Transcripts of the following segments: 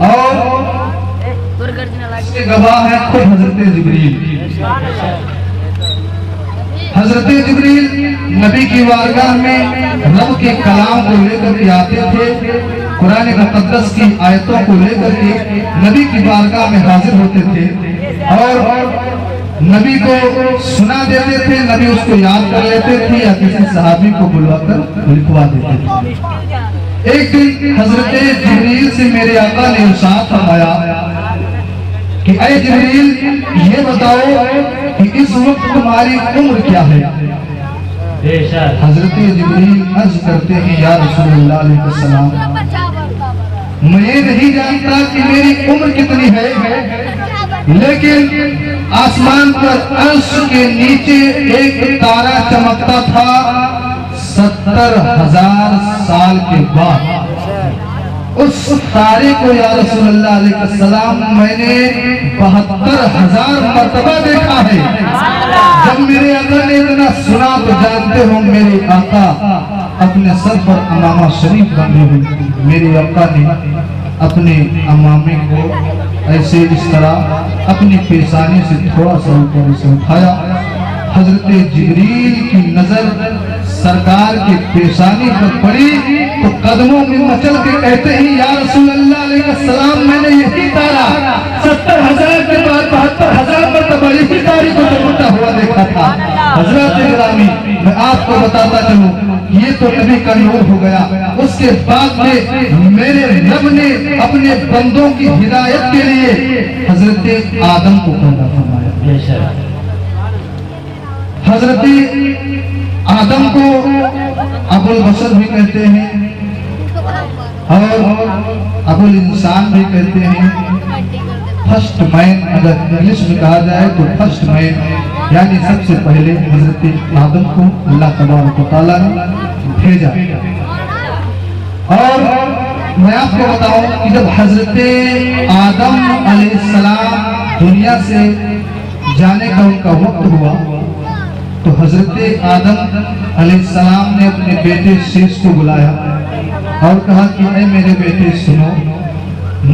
اور اس کے گواہ ہیں خود حضرت جبریل۔ حضرت جبریل نبی کی بارگاہ میں رب کے کلام کو لے کر کے آتے تھے، قرآن مقدس کی آیتوں کو لے کر کے نبی کی بارگاہ میں حاضر ہوتے تھے اور نبی کو سنا دیتے تھے، نبی اس کو یاد کر لیتے تھے یا کسی صحابی کو بلوا کر لکھوا دیتے تھے۔ ایک دن حضرت جبریل سے میرے آقا نے ارشاد فرمایا کہ اے جبریل یہ بتاؤ کہ اس وقت تمہاری عمر کیا ہے؟ حضرت جبریل عرض کرتے ہیں یا رسول اللہ علیہ السلام میں نہیں جانتا کہ میری عمر کتنی ہے، لیکن آسمان پر عرش کے نیچے ایک تارا چمکتا تھا 70,000 سال کے بعد۔ اس تارے کو یا رسول اللہ علیہ السلام میں نے 72,000 مرتبہ دیکھا ہے۔ جب میرے آقا نے اتنا سنا تو جانتے ہو میرے آقا اپنے سر پر امامہ شریف باندھے ہوئے، میرے آقا نے اپنے امامے کو ایسے اس طرح اپنی پیشانی سے تھوڑا سا اوپر سے اٹھایا۔ حضرت جبریل کی نظر سرکار کی پیشانی پر پڑی تو قدموں میں مچل کے کہتے ہیں یا رسول اللہ علیہ السلام میں نے یہی تارا 70,000 کے بعد 72,000 مرتبہ یہی تارے کو چمکتا ہوا دیکھا تھا۔ حضرت گرامی میں آپ کو بتاتا چلوں یہ تو نبی کا نور ہو گیا، اس کے بعد میں میرے رب نے اپنے بندوں کی ہدایت کے لیے حضرت آدم کو پیدا فرمایا۔ حضرت آدم کو ابو البشر بھی کہتے ہیں اور ابو الانسان بھی کہتے ہیں۔ فرسٹ مین اگر انگلش میں کہا جائے تو فرسٹ مین یعنی سب سے پہلے حضرت آدم کو اللہ تبارک و تعالیٰ نے بھیجا۔ اور میں آپ کو بتاؤں کہ جب حضرت آدم علیہ السلام دنیا سے جانے کا ان کا وقت ہوا تو حضرت آدم علیہ السلام نے اپنے بیٹے شیش کو بلایا اور کہا کہ اے میرے بیٹے سنو،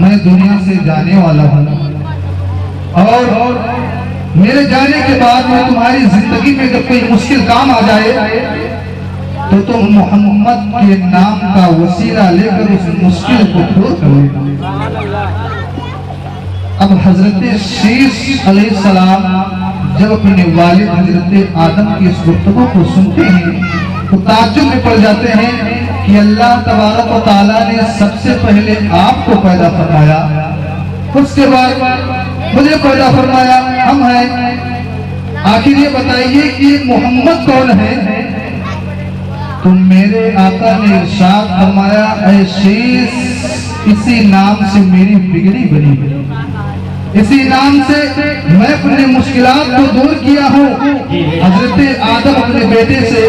میں دنیا سے جانے والا ہوں اور میرے جانے کے بعد میں تمہاری زندگی میں جب کوئی مشکل کام آ جائے تو تم محمد کے نام کا وسیلہ لے کر اس مشکل کو دور کر لینا۔ اب حضرت شیش علیہ السلام جب اپنے والد حضرت آدم کی اس گفتگو کو سنتے ہیں تو تعجب میں پڑ جاتے ہیں کہ اللہ تبارک و تعالیٰ نے سب سے پہلے آپ کو پیدا فرمایا، اس کے بعد مجھے پیدا فرمایا، ہم ہیں، آخر یہ بتائیے کہ محمد کون ہے؟ تو میرے آقا نے ارشاد فرمایا اے شیش اسی نام سے میری بگڑی بنی ہے، اسی نام سے میں اپنے مشکلات کو دور کیا ہوں۔ حضرت آدم اپنے بیٹے سے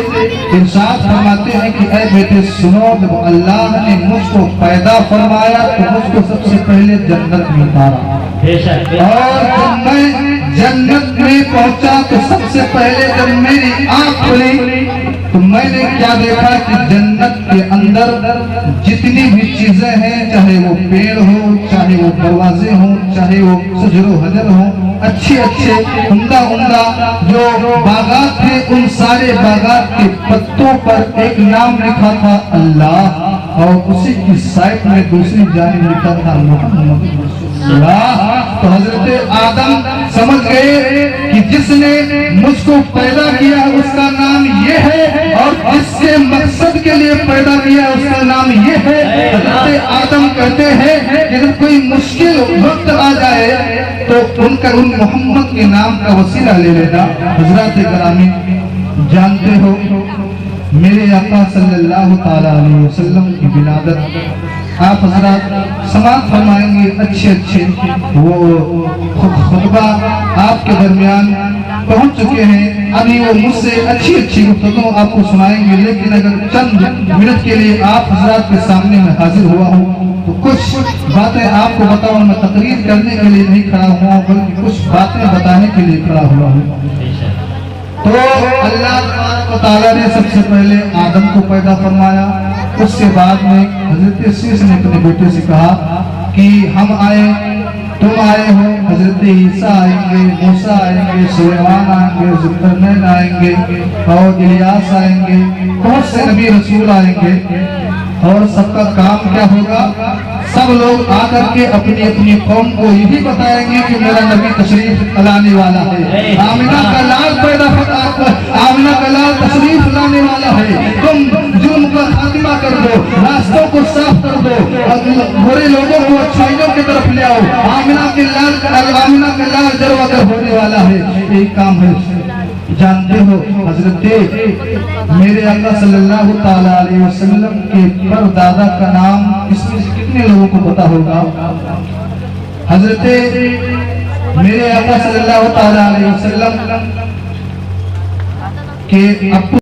ارشاد فرماتے ہیں کہ اے بیٹے سنو، جب اللہ نے مجھ کو پیدا فرمایا تو مجھ کو سب سے پہلے جنت میں اتارا، اور جب میں جنت میں پہنچا تو سب سے پہلے جب میری آنکھ کھلی تو میں نے کیا دیکھا کہ جنت کے اندر جتنی بھی چیزیں ہیں، چاہے وہ پیڑ ہو، چاہے وہ دروازے ہوں، چاہے وہ شجر و حجر ہوں، اچھے اچھے عمدہ جو باغات تھے، ان سارے باغات کے پتوں پر ایک نام لکھا تھا اللہ، اور اسی کی سائٹ میں دوسری جانب لکھا تھا محمد رسول اللہ۔ تو حضرت آدم سمجھ گئے کہ جس نے مجھ کو پیدا کیا اس کا نام یہ ہے، اور جس سے مقصد کے لیے پیدا کیا اس کا نام یہ ہے۔ حضرت آدم کہتے ہیں کہ جب کوئی مشکل وقت آ جائے تو ان محمد کے نام کا وسیلہ لے لینا۔ حضرات گرامی جانتے ہو میرے آقا صلی اللہ تعالیٰ علیہ وسلم کی ولادت آپ حضرات سماعت فرمائیں گے، اچھے وہ خطبہ آپ کے درمیان پہنچ چکے ہیں، ابھی وہ مجھ سے اچھی گفتگو آپ کو سنائیں گے، لیکن اگر چند منٹ کے لیے آپ حضرات کے سامنے میں حاضر ہوا ہوں تو کچھ باتیں آپ کو بتاؤں۔ میں تقریر کرنے کے لیے نہیں کھڑا ہوا ہوں بلکہ کچھ باتیں بتانے کے لیے کھڑا ہوا ہوں۔ تو اللہ تبارک و تعالیٰ نے سب سے پہلے آدم کو پیدا فرمایا، اس کے بعد میں حضرت شیش نے اپنے بیٹے سے کہا کہ ہم آئے، تم آئے ہو، حضرت عیسیٰ آئیں گے، موسیٰ آئیں گے، سلیمان آئیں گے، ذوالقرنین آئیں گے، اور الیاس آئیں گے، بہت سے نبی رسول آئیں گے، اور سب کا کام کیا ہوگا؟ سب لوگ آ کر کے اپنی اپنی قوم کو یہی بتائیں گے کہ میرا نبی تشریف لانے والا ہے، آمنہ کا لال پیدا آمنہ کا لال تشریف لانے والا ہے، تم جرم کا خاتمہ کر دو، راستوں کو صاف کر دو، اور برے لوگوں کو اچھائیوں کی طرف لے آؤ، آمنہ کے لال دروازہ ہونے والا ہے، یہی کام ہے۔ جانتے ہو حضرت میرے آقا صلی اللہ تعالیٰ علیہ وسلم کے پردادا کا نام اس میں سے کتنے لوگوں کو پتا ہوگا؟ حضرت میرے آقا صلی اللہ تعالیٰ علیہ وسلم کے ابو